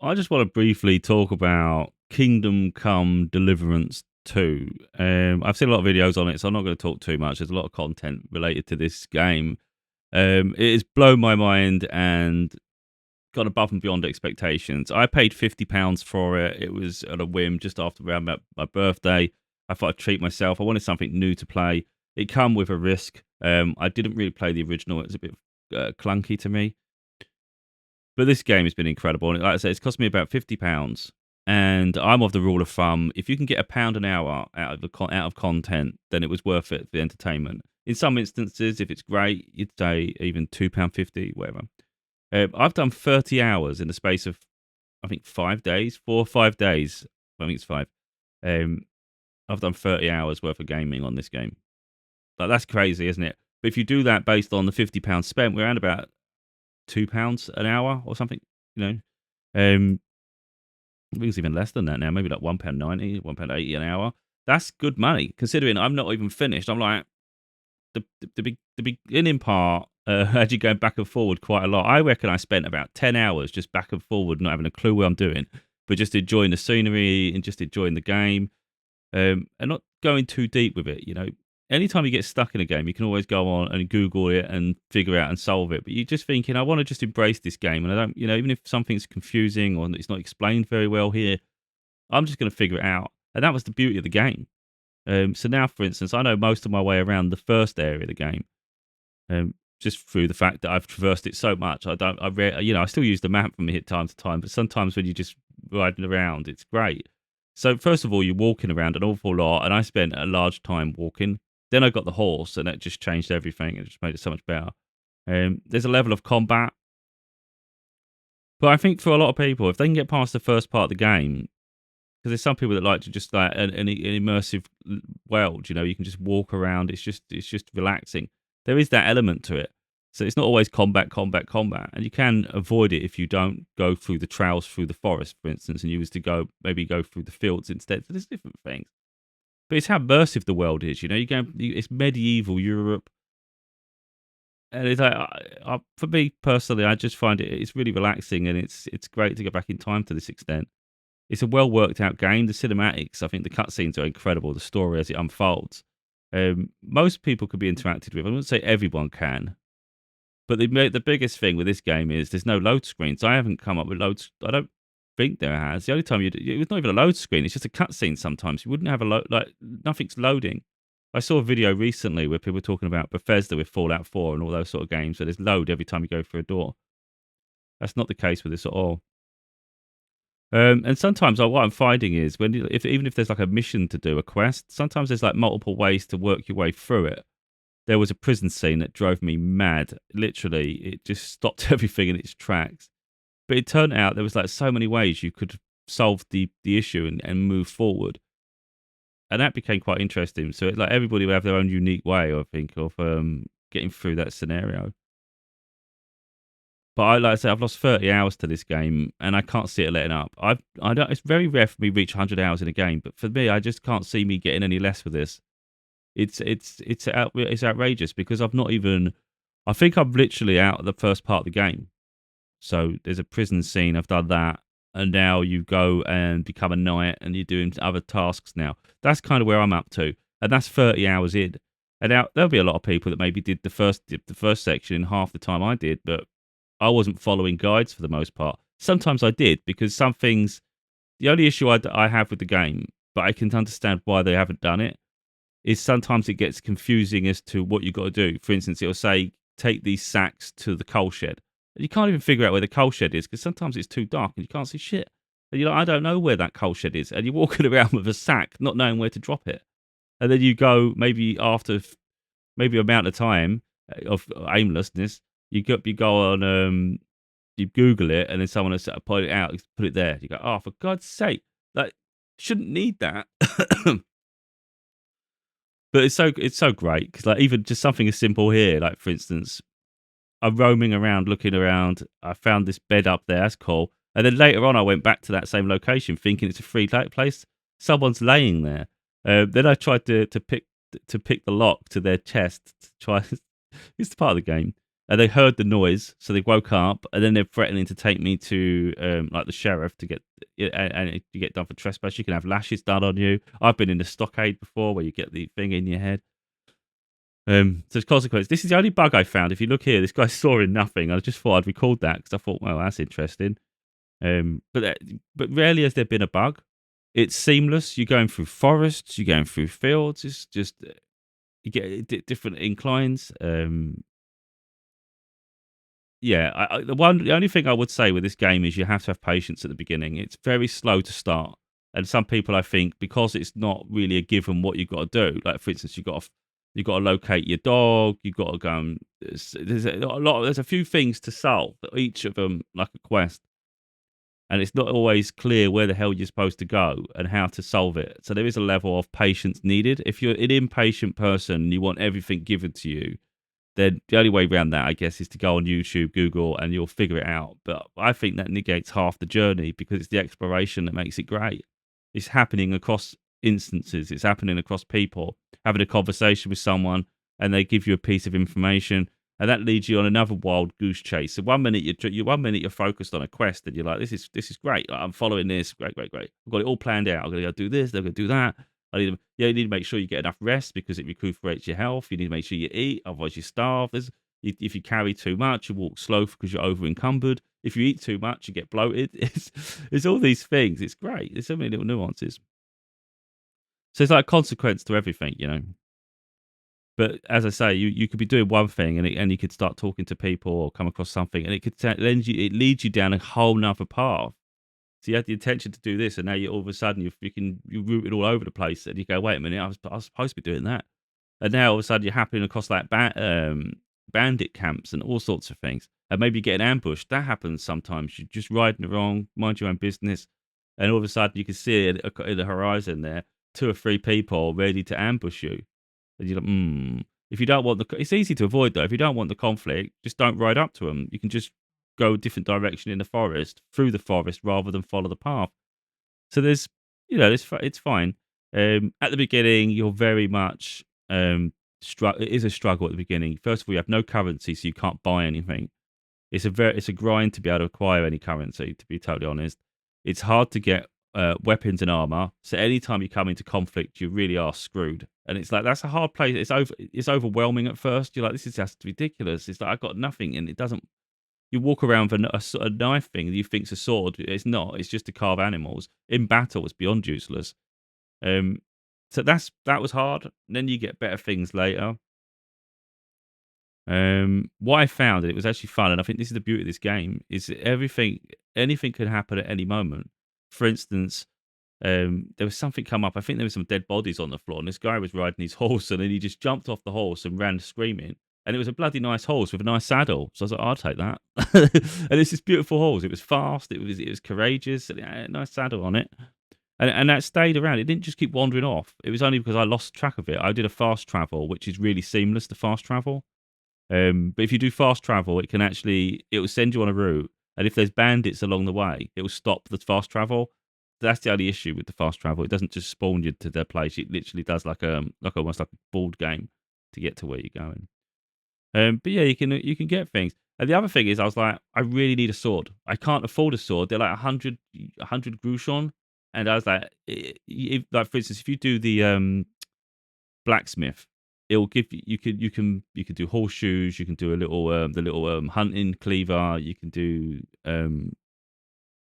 I just want to briefly talk about Kingdom Come Deliverance 2. I've seen a lot of videos on it, so I'm not going to talk too much. There's a lot of content related to this game. It has blown my mind and gone above and beyond expectations. I paid £50 for it. It was at a whim just after around my birthday. I thought I'd treat myself. I wanted something new to play. It come with a risk. I didn't really play the original. It was a bit clunky to me. But this game has been incredible. And like I said, it's cost me about £50. And I'm of the rule of thumb: if you can get £1 an hour out of content, then it was worth it for the entertainment. In some instances, if it's great, you'd say even £2.50, whatever. I've done 30 hours in the space of, I think, 5 days, 4 or 5 days. I think it's five. Um, I've done 30 hours worth of gaming on this game. Like, that's crazy, isn't it? But if you do that based on the £50 spent, we're around about £2 an hour or something. You know, I think it's even less than that now. Maybe like £1.90, £1.80 an hour. That's good money considering I'm not even finished. I'm like the beginning part. Actually going back and forward quite a lot. I reckon I spent about 10 hours just back and forward, not having a clue what I'm doing, but just enjoying the scenery and just enjoying the game, and not going too deep with it. Anytime you get stuck in a game, you can always go on and Google it and figure out and solve it. But you're just thinking, I want to just embrace this game, and I don't, even if something's confusing or it's not explained very well here, I'm just going to figure it out. And that was the beauty of the game. So now, for instance, I know most of my way around the first area of the game, just through the fact that I've traversed it so much. I still use the map from time to time, but sometimes when you're just riding around, it's great. So first of all, you're walking around an awful lot, and I spent a large time walking. Then I got the horse, and that just changed everything. It just made it so much better. There's a level of combat, but I think for a lot of people, if they can get past the first part of the game, because there's some people that like to just like an immersive world. You can just walk around. It's just relaxing. There is that element to it. So it's not always combat, combat, combat, and you can avoid it if you don't go through the trails through the forest, for instance, and you was to go through the fields instead. So there's different things. But it's how immersive the world is. It's medieval Europe, and it's like, for me personally, I just find it's really relaxing, and it's great to go back in time to this extent. It's a well worked out game. The cinematics, I think the cutscenes are incredible. The story as it unfolds. Most people could be interacted with. I wouldn't say everyone can, but the biggest thing with this game is there's no load screens. I haven't come up with loads. I don't think there has. The only time it was not even a load screen. It's just a cutscene. Sometimes you wouldn't have a load, like nothing's loading. I saw a video recently where people were talking about Bethesda with Fallout 4 and all those sort of games. So there's load every time you go through a door. That's not the case with this at all. And sometimes what I'm finding is even if there's like a mission to do, a quest, sometimes there's like multiple ways to work your way through it. There was a prison scene that drove me mad. Literally, it just stopped everything in its tracks. But it turned out there was like so many ways you could solve the issue and move forward. And that became quite interesting. So it's like everybody would have their own unique way, I think, of getting through that scenario. But like I say, I've lost 30 hours to this game, and I can't see it letting up. I don't. It's very rare for me to reach 100 hours in a game, but for me, I just can't see me getting any less with this. It's outrageous because I've not even. I think I'm literally out of the first part of the game. So there's a prison scene. I've done that, and now you go and become a knight, and you're doing other tasks now. That's kind of where I'm up to, and that's 30 hours in. And now there'll be a lot of people that maybe did the first section in half the time I did, but I wasn't following guides for the most part. Sometimes I did because some things. The only issue I have with the game, but I can understand why they haven't done it, is sometimes it gets confusing as to what you've got to do. For instance, it'll say, take these sacks to the coal shed. And you can't even figure out where the coal shed is because sometimes it's too dark and you can't see shit. And you're like, I don't know where that coal shed is. And you're walking around with a sack, not knowing where to drop it. And then you go, maybe after maybe amount of time of aimlessness, you go on, you Google it, and then someone has put it out, put it there. You go, oh, for God's sake, like, shouldn't need that. But it's so great because, like, even just something as simple here, like, for instance, I'm roaming around, looking around. I found this bed up there. That's cool. And then later on, I went back to that same location, thinking it's a free place. Someone's laying there. Then I tried to pick the lock to their chest to try. It's part of the game. And they heard the noise, so they woke up, and then they're threatening to take me to like the sheriff to get and you get done for trespass. You can have lashes done on you. I've been in the stockade before, where you get the thing in your head. So it's consequence. This is the only bug I found. If you look here, this guy saw in nothing. I just thought I'd record that because I thought, well, that's interesting. But rarely has there been a bug. It's seamless. You're going through forests. You're going through fields. It's just you get different inclines. Yeah, the only thing I would say with this game is you have to have patience at the beginning. It's very slow to start, and some people, I think, because it's not really a given what you've got to do. Like for instance, you got to locate your dog. You got to go. And, there's a few things to solve. Each of them like a quest, and it's not always clear where the hell you're supposed to go and how to solve it. So there is a level of patience needed. If you're an impatient person and you want everything given to you, then the only way around that, I guess, is to go on YouTube, Google, and you'll figure it out. But I think that negates half the journey because it's the exploration that makes it great. It's happening across instances. It's happening across people, having a conversation with someone, and they give you a piece of information, and that leads you on another wild goose chase. So 1 minute you're focused on a quest, and you're like, this is great. Like, I'm following this. Great, great, great. I've got it all planned out. I'm going to go do this. I'm going to do that. You need to make sure you get enough rest because it recuperates your health. You need to make sure you eat, otherwise you starve. If you carry too much, you walk slow because you're over encumbered. If you eat too much, you get bloated. It's all these things. It's great. There's so many little nuances. So it's like a consequence to everything. But as I say, you could be doing one thing and you could start talking to people or come across something, and it leads you down a whole nother path. So you had the intention to do this, and now you all of a sudden you're rooted all over the place, and you go, wait a minute, I was supposed to be doing that, and now all of a sudden you're happening across like bandit camps and all sorts of things, and maybe you get ambushed. That happens sometimes. You're just riding along, mind your own business, and all of a sudden you can see it in the horizon there, two or three people ready to ambush you, and you're like, If you don't want it's easy to avoid though. If you don't want the conflict, just don't ride up to them. You can just go a different direction in the forest, through the forest, rather than follow the path. So it's fine. At the beginning, you're very much it is a struggle at the beginning. First of all, you have no currency, so you can't buy anything. It's a grind to be able to acquire any currency. To be totally honest, it's hard to get weapons and armor. So anytime you come into conflict, you really are screwed. And it's like that's a hard place. It's overwhelming at first. You're like, this is just ridiculous. It's like I've got nothing, and it doesn't. You walk around with a knife thing that you think's a sword. It's not. It's just to carve animals. In battle, it's beyond useless. Um, so that was hard. Then you get better things later. What I found, and it was actually fun, and I think this is the beauty of this game, is that anything could happen at any moment. For instance, there was something come up. I think there were some dead bodies on the floor, and this guy was riding his horse, and then he just jumped off the horse and ran screaming. And it was a bloody nice horse with a nice saddle. So I was like, I'll take that. And it's this beautiful horse. It was fast. It was courageous. And it had a nice saddle on it. And that stayed around. It didn't just keep wandering off. It was only because I lost track of it. I did a fast travel, which is really seamless, the fast travel. But if you do fast travel, it will send you on a route, and if there's bandits along the way, it will stop the fast travel. That's the only issue with the fast travel. It doesn't just spawn you to their place. It literally does like almost like a board game to get to where you're going. But yeah, you can get things. And the other thing is, I was like, I really need a sword. I can't afford a sword. They're like 100 grushon, and I was like, like for instance, if you do the blacksmith, it'll give you can do horseshoes. You can do a little the little hunting cleaver. You can do an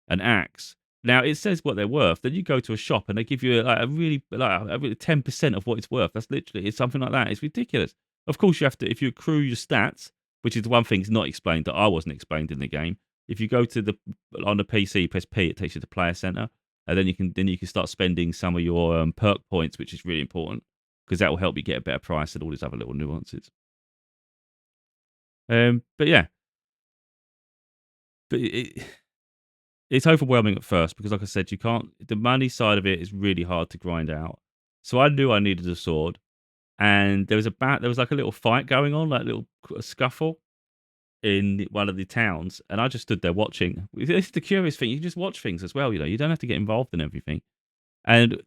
axe. Now it says what they're worth. Then you go to a shop and they give you like a really 10% of what it's worth. It's something like that. It's ridiculous. Of course, you have to if you accrue your stats, which is the one thing that's not explained that I wasn't explained in the game. If you go to the on the PC, press P, it takes you to Player Center, and then you can start spending some of your perk points, which is really important because that will help you get a better price and all these other little nuances. But yeah, but it's overwhelming at first because, like I said, you can't. The money side of it is really hard to grind out. So I knew I needed a sword, and there was like a little fight going on, like a little scuffle in one of the towns, and I just stood there watching. It's the curious thing; you can just watch things as well. You don't have to get involved in everything. And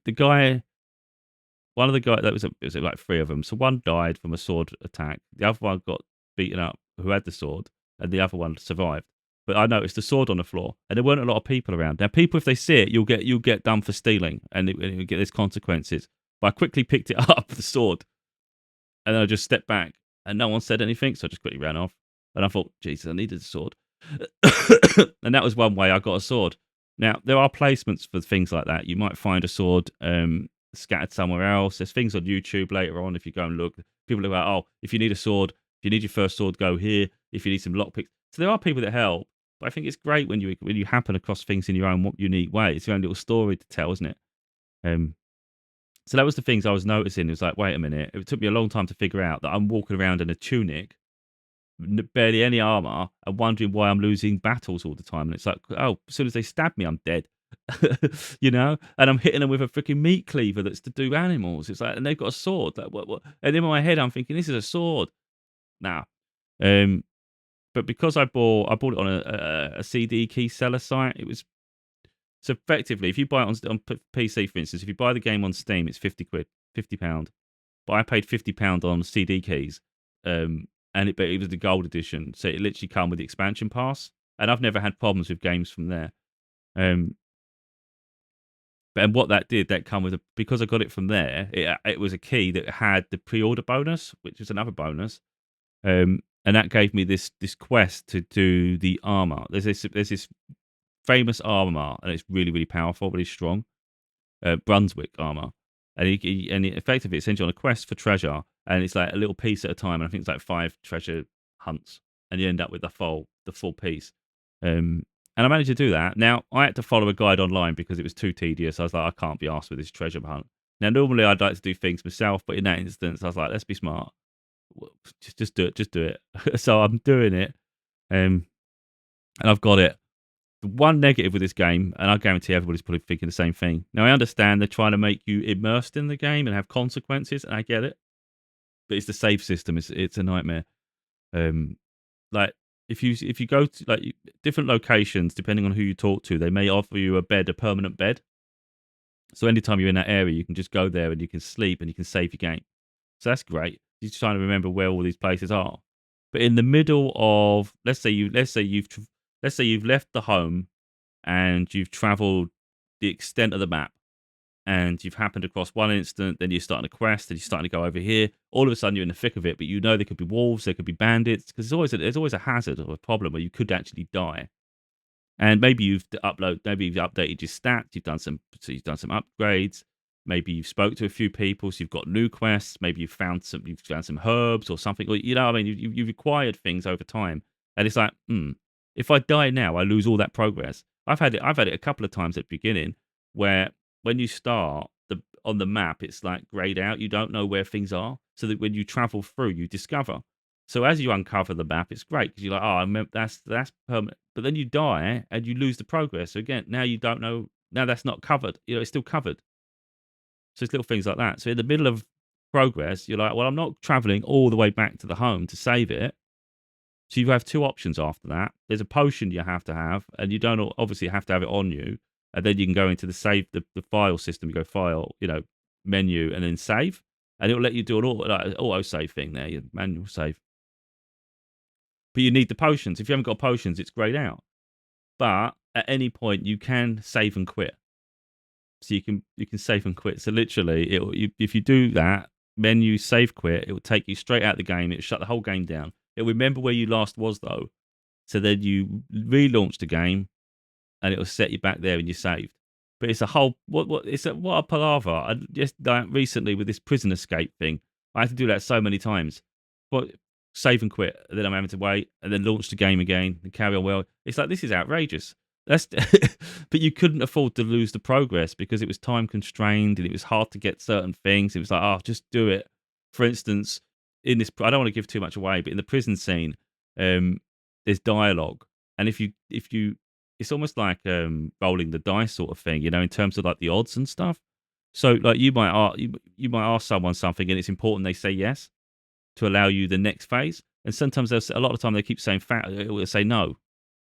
one of the guys, it was like three of them. So one died from a sword attack. The other one got beaten up, who had the sword, and the other one survived. But I noticed the sword on the floor, and there weren't a lot of people around. Now, people, if they see it, you'll get done for stealing, and you'll get these consequences. But I quickly picked it up, the sword, and then I just stepped back, and no one said anything, so I just quickly ran off. And I thought, Jesus, I needed a sword. And that was one way I got a sword. Now, there are placements for things like that. You might find a sword scattered somewhere else. There's things on YouTube later on, if you go and look. People are like, oh, if you need a sword, if you need your first sword, go here. If you need some lockpicks. So there are people that help. But I think it's great when you happen across things in your own unique way. It's your own little story to tell, isn't it? So that was the things I was noticing. It was like, wait a minute. It took me a long time to figure out that I'm walking around in a tunic, barely any armor, and wondering why I'm losing battles all the time. And it's like, oh, as soon as they stab me, I'm dead. You know, and I'm hitting them with a freaking meat cleaver that's to do animals. It's like, and they've got a sword. Like, what? And in my head, I'm thinking, this is a sword. Now, but because I bought it on a CD key seller site. It was so effectively, if you buy it on PC, for instance, if you buy the game on Steam, it's £50, £50. But I paid £50 on CD keys, but it was the gold edition, so it literally come with the expansion pass, and I've never had problems with games from there. And what that did, that come with because I got it from there, it was a key that had the pre-order bonus, which was another bonus, and that gave me this quest to do the armor. There's this famous armor, and it's really, really powerful, really strong. Brunswick armor, and effectively it sends you on a quest for treasure, and it's like a little piece at a time. And I think it's like 5 treasure hunts, and you end up with the full piece. And I managed to do that. Now I had to follow a guide online because it was too tedious. I was like, I can't be asked with this treasure hunt. Now normally I'd like to do things myself, but in that instance I was like, let's be smart. Just do it. So I'm doing it, and I've got it. The one negative with this game, and I guarantee everybody's probably thinking the same thing. Now, I understand they're trying to make you immersed in the game and have consequences, and I get it. But it's the save system. It's a nightmare. Like if you go to like different locations, depending on who you talk to, they may offer you a permanent bed. So anytime you're in that area, you can just go there and you can sleep and you can save your game. So that's great. You're just trying to remember where all these places are. But in the middle of, let's say you've left the home and you've traveled the extent of the map, and you've happened across one instant, then you're starting a quest, and you're starting to go over here. All of a sudden, you're in the thick of it, but you know there could be wolves, there could be bandits, because there's always a hazard or a problem where you could actually die. And maybe you've updated your stats, you've done some upgrades. Maybe you've spoke to a few people, so you've got new quests. Maybe you've found some herbs or something. Or, you know, what I mean, you've acquired things over time, and it's like, if I die now, I lose all that progress. I've had it a couple of times at the beginning where when you start on the map, it's like grayed out. You don't know where things are, so that when you travel through, you discover. So as you uncover the map, it's great because you're like, oh, I remember that's permanent. But then you die and you lose the progress. So again, now you don't know. Now that's not covered. You know, it's still covered. So it's little things like that. So in the middle of progress, you're like, well, I'm not traveling all the way back to the home to save it. So you have 2 options after that. There's a potion you have to have, and you don't obviously have to have it on you. And then you can go into the file system. You go file, menu, and then save, and it'll let you do an auto save thing there, your manual save. But you need the potions. If you haven't got potions, it's grayed out. But at any point, you can save and quit. So you can save and quit. So literally, if you do that, menu save quit, it will take you straight out of the game. It'll shut the whole game down. It'll remember where you last was though. So then you relaunch the game, and it'll set you back there and you're saved. But it's a whole what a palaver. I just recently with this prison escape thing, I had to do that so many times. But save and quit, and then I'm having to wait, and then launch the game again and carry on. Well, it's like, this is outrageous. That's but you couldn't afford to lose the progress because it was time constrained and it was hard to get certain things. It was like, oh, just do it. For instance, in this, I don't want to give too much away, but in the prison scene, there's dialogue, and if you, it's almost like rolling the dice sort of thing, in terms of like the odds and stuff. So like you might ask someone something, and it's important they say yes to allow you the next phase. And sometimes a lot of the time they keep saying or say no.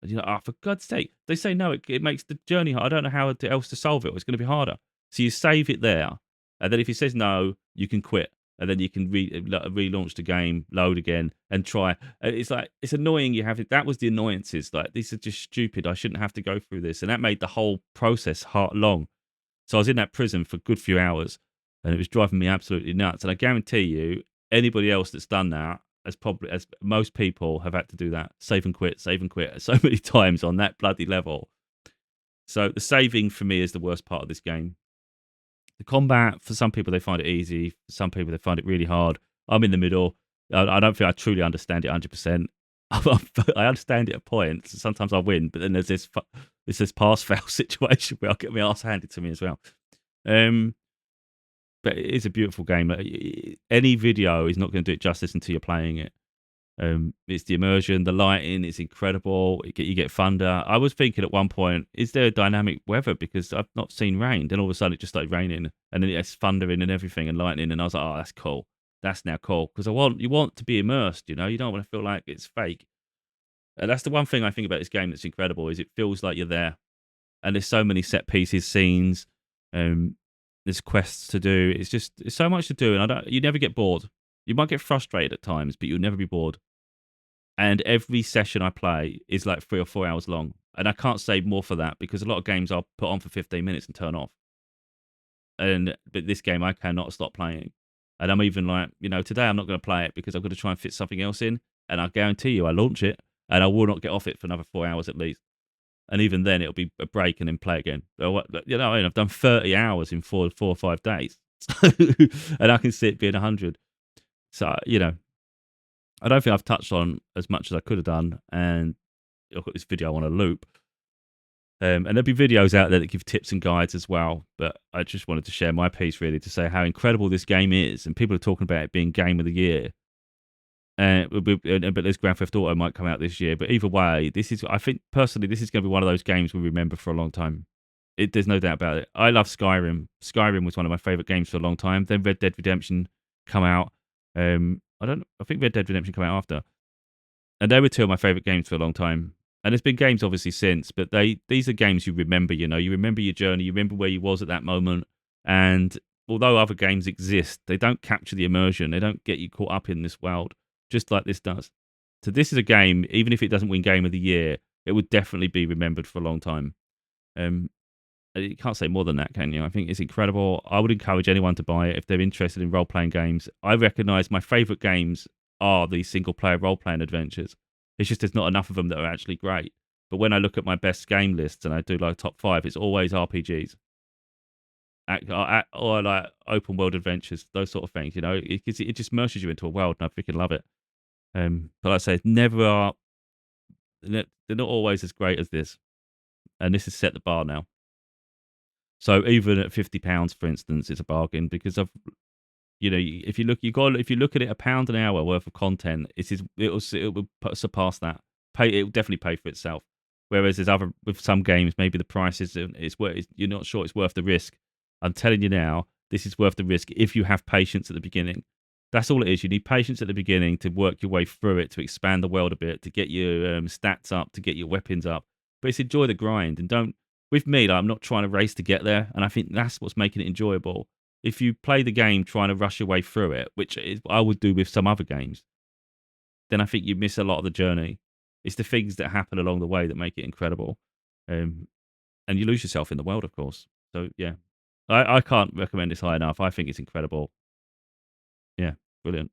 And you're like, oh, for God's sake, they say no. It makes the journey hard. I don't know how else to solve it. It's going to be harder. So you save it there, and then if he says no, you can quit. and then you can relaunch the game, load again, and try. It's like it's annoying. You have it. That was the annoyances. Like these are just stupid. I shouldn't have to go through this, and that made the whole process heart long. So I was in that prison for a good few hours, and it was driving me absolutely nuts. And I guarantee you, anybody else that's done that, as most people have had to do that, save and quit so many times on that bloody level. So the saving for me is the worst part of this game. The combat, for some people, they find it easy. For some people, they find it really hard. I'm in the middle. I don't think I truly understand it 100%. I understand it at points. Sometimes I win, but then there's this pass fail situation where I'll get my ass handed to me as well. But it is a beautiful game. Any video is not going to do it justice until you're playing it. It's the immersion, the lighting is incredible. You get thunder. I was thinking at one point, is there dynamic weather? Because I've not seen rain. Then all of a sudden it just started raining, and then it's thundering and everything and lightning. And I was like, oh, that's cool. That's now cool because you want to be immersed. You don't want to feel like it's fake. And that's the one thing I think about this game that's incredible is it feels like you're there. And there's so many set pieces, scenes. There's quests to do. It's so much to do, and you never get bored. You might get frustrated at times, but you'll never be bored. And every session I play is like 3 or 4 hours long. And I can't say more for that because a lot of games I'll put on for 15 minutes and turn off. But this game I cannot stop playing. And I'm even like, today I'm not going to play it because I've got to try and fit something else in. And I guarantee you I launch it and I will not get off it for another 4 hours at least. And even then it'll be a break and then play again. I've done 30 hours in 4 or 5 days. And I can see it being 100. So, I don't think I've touched on as much as I could have done, and I've got this video on a loop. And there'll be videos out there that give tips and guides as well, but I just wanted to share my piece really to say how incredible this game is, and people are talking about it being Game of the Year. But this Grand Theft Auto might come out this year, but either way, I think personally, this is going to be one of those games we remember for a long time. There's no doubt about it. I love Skyrim. Skyrim was one of my favorite games for a long time. Then Red Dead Redemption come out. I think Red Dead Redemption came out after. And they were two of my favorite games for a long time. And there's been games obviously since, but these are games you remember, you remember your journey, you remember where you was at that moment. And although other games exist, they don't capture the immersion. They don't get you caught up in this world, just like this does. So this is a game, even if it doesn't win Game of the Year, it would definitely be remembered for a long time. You can't say more than that, can you? I think it's incredible. I would encourage anyone to buy it if they're interested in role-playing games. I recognise my favourite games are these single-player role-playing adventures. It's just there's not enough of them that are actually great. But when I look at my best game lists and I do like top 5, it's always RPGs. Or like open world adventures, those sort of things, it just immerses you into a world, and I freaking love it. But like I say, they're not always as great as this. And this has set the bar now. So even at £50, for instance, it's a bargain because if you look at it, £1 an hour worth of content, it will surpass that. It will definitely pay for itself. Whereas with some games, maybe the price you're not sure it's worth the risk. I'm telling you now, this is worth the risk if you have patience at the beginning. That's all it is. You need patience at the beginning to work your way through it, to expand the world a bit, to get your stats up, to get your weapons up. But it's enjoy the grind and don't. With me, I'm not trying to race to get there, and I think that's what's making it enjoyable. If you play the game trying to rush your way through it, which is what I would do with some other games, then I think you miss a lot of the journey. It's the things that happen along the way that make it incredible. And you lose yourself in the world, of course. So, yeah. I can't recommend this high enough. I think it's incredible. Yeah, brilliant.